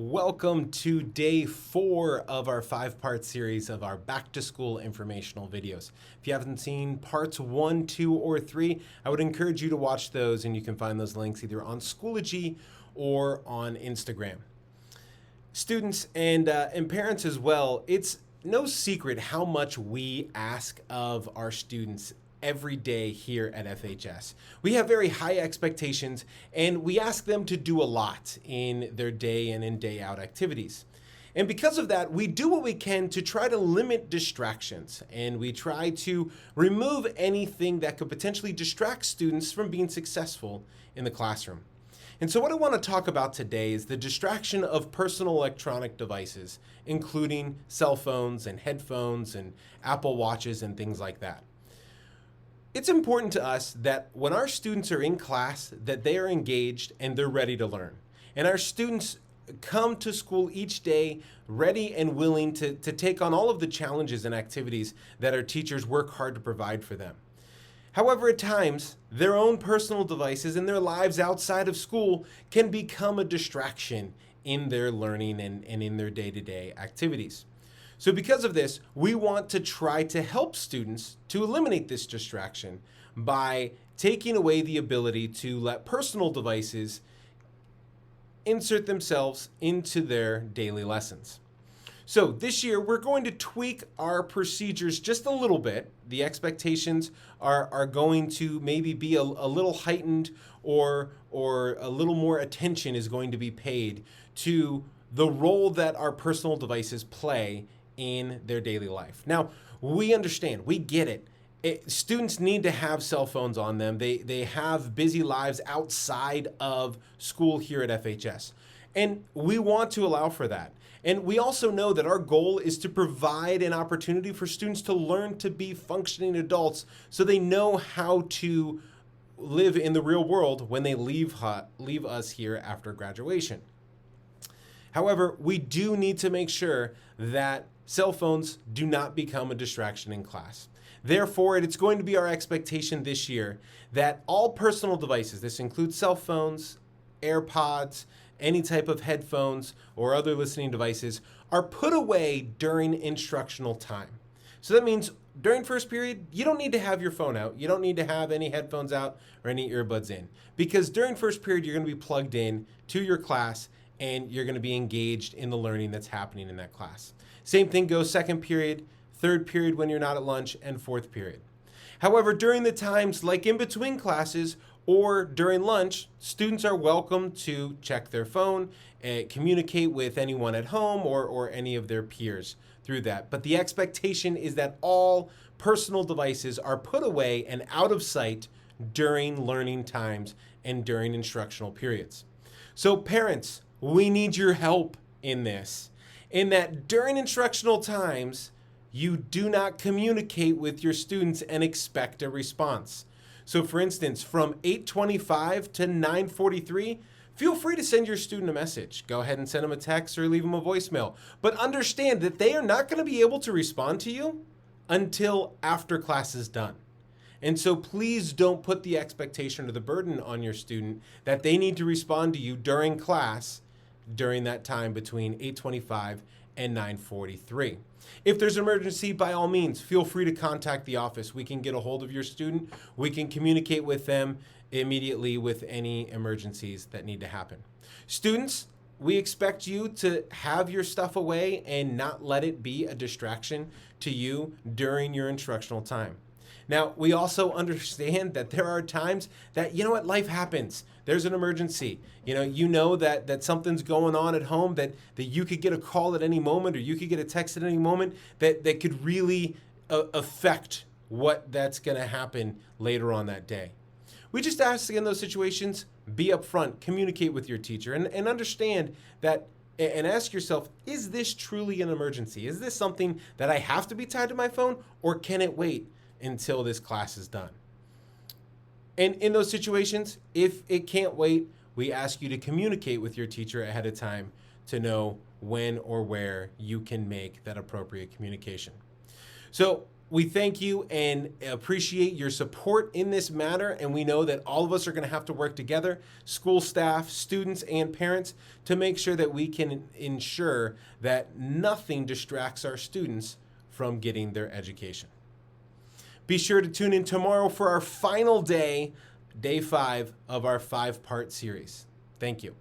Welcome to day 4 of our 5-part series of our back to school informational videos. If you haven't seen parts 1, 2, or 3, I would encourage you to watch those, and you can find those links either on Schoology or on Instagram. Students and parents as well, it's no secret how much we ask of our students every day here at FHS. We have very high expectations, and we ask them to do a lot in their day in and day out activities. And because of that, we do what we can to try to limit distractions, and we try to remove anything that could potentially distract students from being successful in the classroom. And so what I want to talk about today is the distraction of personal electronic devices, including cell phones and headphones and Apple Watches and things like that. It's important to us that when our students are in class, that they are engaged and they're ready to learn. And our students come to school each day ready and willing to take on all of the challenges and activities that our teachers work hard to provide for them. However, at times, their own personal devices and their lives outside of school can become a distraction in their learning and in their day-to-day activities. So because of this, we want to try to help students to eliminate this distraction by taking away the ability to let personal devices insert themselves into their daily lessons. So this year, we're going to tweak our procedures just a little bit. The expectations are going to maybe be a little heightened, or a little more attention is going to be paid to the role that our personal devices play in their daily life. Now, we understand, we get it. Students need to have cell phones on them. They have busy lives outside of school here at FHS. And we want to allow for that. And we also know that our goal is to provide an opportunity for students to learn to be functioning adults so they know how to live in the real world when they leave us here after graduation. However, we do need to make sure that cell phones do not become a distraction in class. Therefore, it's going to be our expectation this year that all personal devices, this includes cell phones, AirPods, any type of headphones or other listening devices, are put away during instructional time. So that means during first period, you don't need to have your phone out. You don't need to have any headphones out or any earbuds in, because during first period, you're going to be plugged in to your class and you're going to be engaged in the learning that's happening in that class. Same thing goes second period, third period when you're not at lunch, and fourth period. However, during the times like in between classes or during lunch, students are welcome to check their phone and communicate with anyone at home or any of their peers through that. But the expectation is that all personal devices are put away and out of sight during learning times and during instructional periods. So parents, we need your help in this, in that during instructional times, you do not communicate with your students and expect a response. So for instance, from 8:25 to 9:43, feel free to send your student a message. Go ahead and send them a text or leave them a voicemail. But understand that they are not going to be able to respond to you until after class is done. And so please don't put the expectation or the burden on your student that they need to respond to you during class during that time between 8:25 and 9:43. If there's an emergency, by all means, feel free to contact the office. We can get a hold of your student. We can communicate with them immediately with any emergencies that need to happen. Students, we expect you to have your stuff away and not let it be a distraction to you during your instructional time. Now, we also understand that there are times that, life happens. There's an emergency. You know that something's going on at home, that you could get a call at any moment, or you could get a text at any moment that could really affect what that's going to happen later on that day. We just ask in those situations, be upfront, communicate with your teacher, and understand that, and ask yourself, is this truly an emergency? Is this something that I have to be tied to my phone, or can it wait until this class is done? And in those situations, if it can't wait, we ask you to communicate with your teacher ahead of time to know when or where you can make that appropriate communication. So We thank you and appreciate your support in this matter, and we know that all of us are going to have to work together, school staff, students, and parents, to make sure that we can ensure that nothing distracts our students from getting their education. Be sure to tune in tomorrow for our final day, day 5 of our 5-part series. Thank you.